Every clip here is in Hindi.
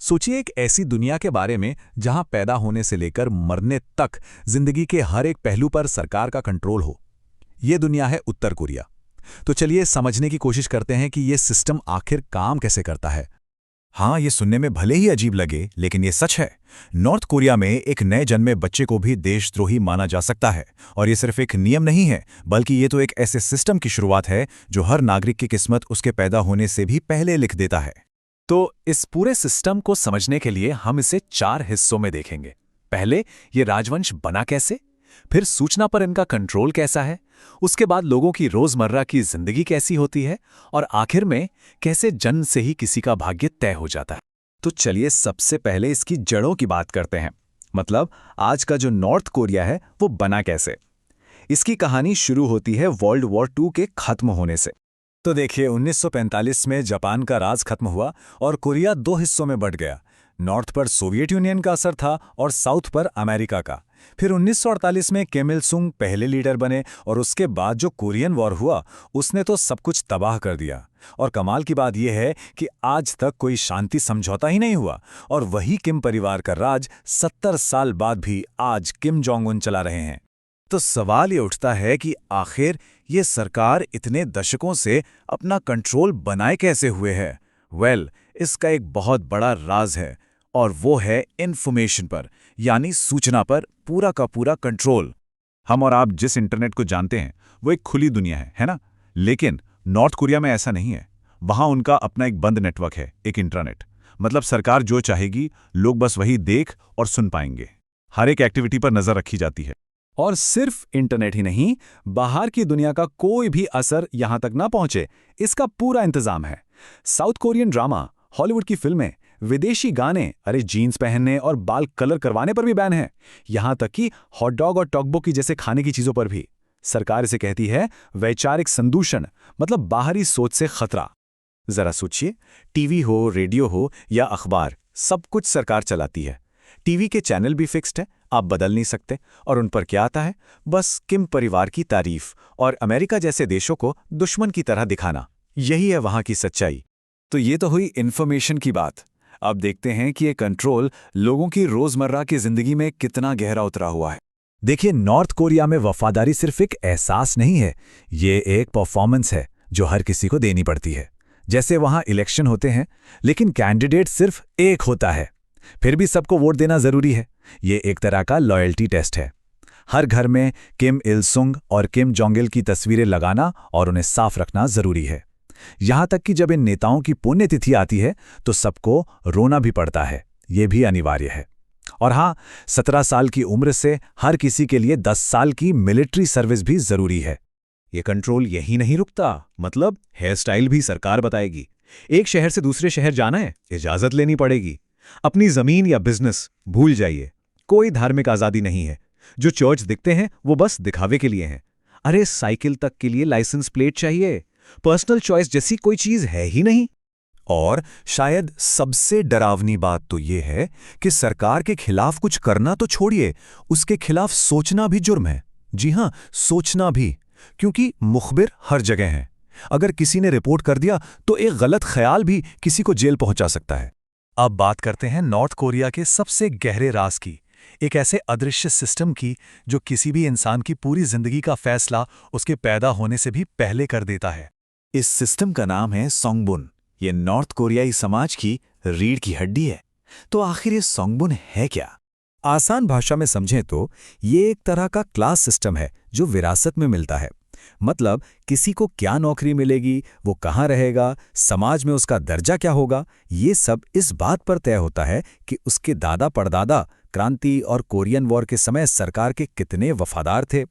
सोचिए एक ऐसी दुनिया के बारे में जहां पैदा होने से लेकर मरने तक जिंदगी के हर एक पहलू पर सरकार का कंट्रोल हो। यह दुनिया है उत्तर कोरिया। तो चलिए समझने की कोशिश करते हैं कि यह सिस्टम आखिर काम कैसे करता है। हाँ, ये सुनने में भले ही अजीब लगे, लेकिन ये सच है। नॉर्थ कोरिया में एक नए जन्मे बच्चे को भी देशद्रोही माना जा सकता है। और ये सिर्फ एक नियम नहीं है, बल्कि ये तो एक ऐसे सिस्टम की शुरुआत है जो हर नागरिक की किस्मत उसके पैदा होने से भी पहले लिख देता है। तो इस पूरे सिस्टम को समझने के लिए हम इसे 4 हिस्सों में देखेंगे। पहले, ये राजवंश बना कैसे, फिर सूचना पर इनका कंट्रोल कैसा है, उसके बाद लोगों की रोजमर्रा की जिंदगी कैसी होती है, और आखिर में कैसे जन्म से ही किसी का भाग्य तय हो जाता है। तो चलिए सबसे पहले इसकी जड़ों की बात करते हैं। मतलब आज का जो नॉर्थ कोरिया है वो बना कैसे। इसकी कहानी शुरू होती है वर्ल्ड वॉर 2 के खत्म होने से। तो देखिए, 1945 में जापान का राज खत्म हुआ और कोरिया 2 हिस्सों में बंट गया। नॉर्थ पर सोवियत यूनियन का असर था और साउथ पर अमेरिका का। फिर 1948 में किम इल सुंग पहले लीडर बने और उसके बाद जो कोरियन वॉर हुआ उसने तो सब कुछ तबाह कर दिया। और कमाल की बात यह है कि आज तक कोई शांति समझौता ही नहीं हुआ और वही किम परिवार का राज 70 साल बाद भी आज किम जोंग उन चला रहे हैं। तो सवाल ये उठता है कि आखिर ये सरकार इतने दशकों से अपना कंट्रोल बनाए कैसे हुए है। इसका एक बहुत बड़ा राज है और वो है इन्फॉर्मेशन पर, यानी सूचना पर पूरा का पूरा कंट्रोल। हम और आप जिस इंटरनेट को जानते हैं वो एक खुली दुनिया है ना? लेकिन नॉर्थ कोरिया में ऐसा नहीं है। वहां उनका अपना एक बंद नेटवर्क है, एक इंट्रानेट। मतलब सरकार जो चाहेगी लोग बस वही देख और सुन पाएंगे। हर एक एक्टिविटी पर नजर रखी जाती है। और सिर्फ इंटरनेट ही नहीं, बाहर की दुनिया का कोई भी असर यहां तक ना पहुंचे, इसका पूरा इंतजाम है। साउथ कोरियन ड्रामा, हॉलीवुड की फिल्में, विदेशी गाने, अरे जीन्स पहनने और बाल कलर करवाने पर भी बैन है। यहां तक कि हॉट डॉग और टॉकबो जैसे खाने की चीजों पर भी। सरकार इसे कहती है वैचारिक संदूषण, मतलब बाहरी सोच से खतरा। जरा सोचिए, टीवी हो, रेडियो हो या अखबार, सब कुछ सरकार चलाती है। टीवी के चैनल भी फिक्स्ड है, आप बदल नहीं सकते। और उन पर क्या आता है? बस किम परिवार की तारीफ और अमेरिका जैसे देशों को दुश्मन की तरह दिखाना। यही है वहां की सच्चाई। तो ये तो हुई इन्फॉर्मेशन की बात। अब देखते हैं कि ये कंट्रोल लोगों की रोजमर्रा की जिंदगी में कितना गहरा उतरा हुआ है। देखिए, नॉर्थ कोरिया में वफादारी सिर्फ एक एहसास नहीं है, ये एक परफॉर्मेंस है जो हर किसी को देनी पड़ती है। जैसे वहां इलेक्शन होते हैं, लेकिन कैंडिडेट सिर्फ एक होता है, फिर भी सबको वोट देना जरूरी है। ये एक तरह का लॉयल्टी टेस्ट है। हर घर में किम इल सुंग और किम जोंग इल की तस्वीरें लगाना और उन्हें साफ रखना जरूरी है। यहां तक कि जब इन नेताओं की पुण्यतिथि आती है तो सबको रोना भी पड़ता है। ये भी अनिवार्य है। और हाँ, 17 साल की उम्र से हर किसी के लिए 10 साल की मिलिट्री सर्विस भी जरूरी है। ये कंट्रोल यही नहीं रुकता। मतलब हेयर स्टाइल भी सरकार बताएगी। एक शहर से दूसरे शहर जाना है, इजाजत लेनी पड़ेगी। अपनी जमीन या बिजनेस भूल जाइए। कोई धार्मिक आजादी नहीं है। जो चर्च दिखते हैं वो बस दिखावे के लिए हैं। अरे साइकिल तक के लिए लाइसेंस प्लेट चाहिए। पर्सनल चॉइस जैसी कोई चीज है ही नहीं। और शायद सबसे डरावनी बात तो ये है कि सरकार के खिलाफ कुछ करना तो छोड़िए, उसके खिलाफ सोचना भी जुर्म है। जी हां, सोचना भी, क्योंकि मुखबिर हर जगह हैं। अगर किसी ने रिपोर्ट कर दिया तो एक गलत ख्याल भी किसी को जेल पहुंचा सकता है। अब बात करते हैं नॉर्थ कोरिया के सबसे गहरे राज की, एक ऐसे अदृश्य सिस्टम की जो किसी भी इंसान की पूरी जिंदगी का फैसला उसके पैदा होने से भी पहले कर देता है। इस सिस्टम का नाम है सोंगबुन। ये नॉर्थ कोरियाई समाज की रीढ़ की हड्डी है। तो आखिर ये सोंगबुन है क्या? आसान भाषा में समझें तो ये एक तरह का क्लास सिस्टम है जो विरासत में मिलता है। मतलब किसी को क्या नौकरी मिलेगी, वो कहाँ रहेगा, समाज में उसका दर्जा क्या होगा, ये सब इस बात पर तय होता है कि उसके दादा परदादा क्रांति और कोरियन वॉर के समय सरकार के कितने वफादार थे।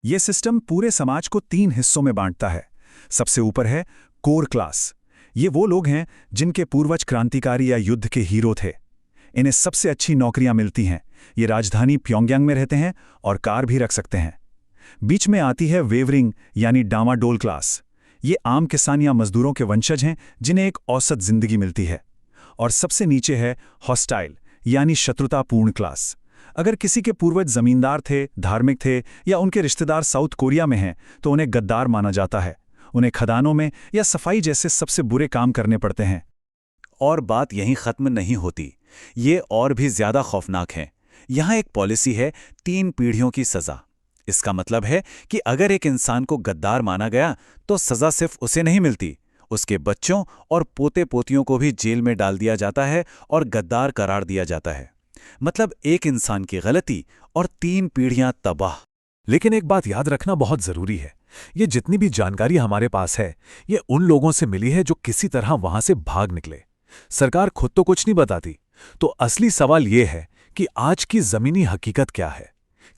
ये सिस्टम पूरे समाज को 3 हिस्सों में बांटता है। सबसे ऊपर है कोर क्लास। ये वो लोग हैं जिनके पूर्वज क्रांतिकारी या युद्ध के हीरो थे। इन्हें सबसे अच्छी नौकरियां मिलती हैं। ये राजधानी प्योंगयांग में रहते हैं और कार भी रख सकते हैं। बीच में आती है वेवरिंग यानी डामाडोल क्लास। ये आम किसान या मजदूरों के वंशज हैं जिन्हें एक औसत जिंदगी मिलती है। और सबसे नीचे है हॉस्टाइल यानी शत्रुतापूर्ण क्लास। अगर किसी के पूर्वज जमींदार थे, धार्मिक थे या उनके रिश्तेदार साउथ कोरिया में हैं तो उन्हें गद्दार माना जाता है। उन्हें खदानों में या सफाई जैसे सबसे बुरे काम करने पड़ते हैं। और बात यहीं खत्म नहीं होती। ये और भी ज्यादा खौफनाक है। यहाँ एक पॉलिसी है 3 पीढ़ियों की सजा। इसका मतलब है कि अगर एक इंसान को गद्दार माना गया तो सजा सिर्फ उसे नहीं मिलती, उसके बच्चों और पोते पोतियों को भी जेल में डाल दिया जाता है और गद्दार करार दिया जाता है। मतलब एक इंसान की गलती और 3 पीढ़ियां तबाह। लेकिन एक बात याद रखना बहुत जरूरी है, ये जितनी भी जानकारी हमारे पास है ये उन लोगों से मिली है जो किसी तरह वहां से भाग निकले। सरकार खुद तो कुछ नहीं बताती। तो असली सवाल ये है कि आज की जमीनी हकीकत क्या है?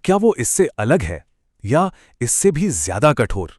क्या वो इससे अलग है या इससे भी ज्यादा कठोर?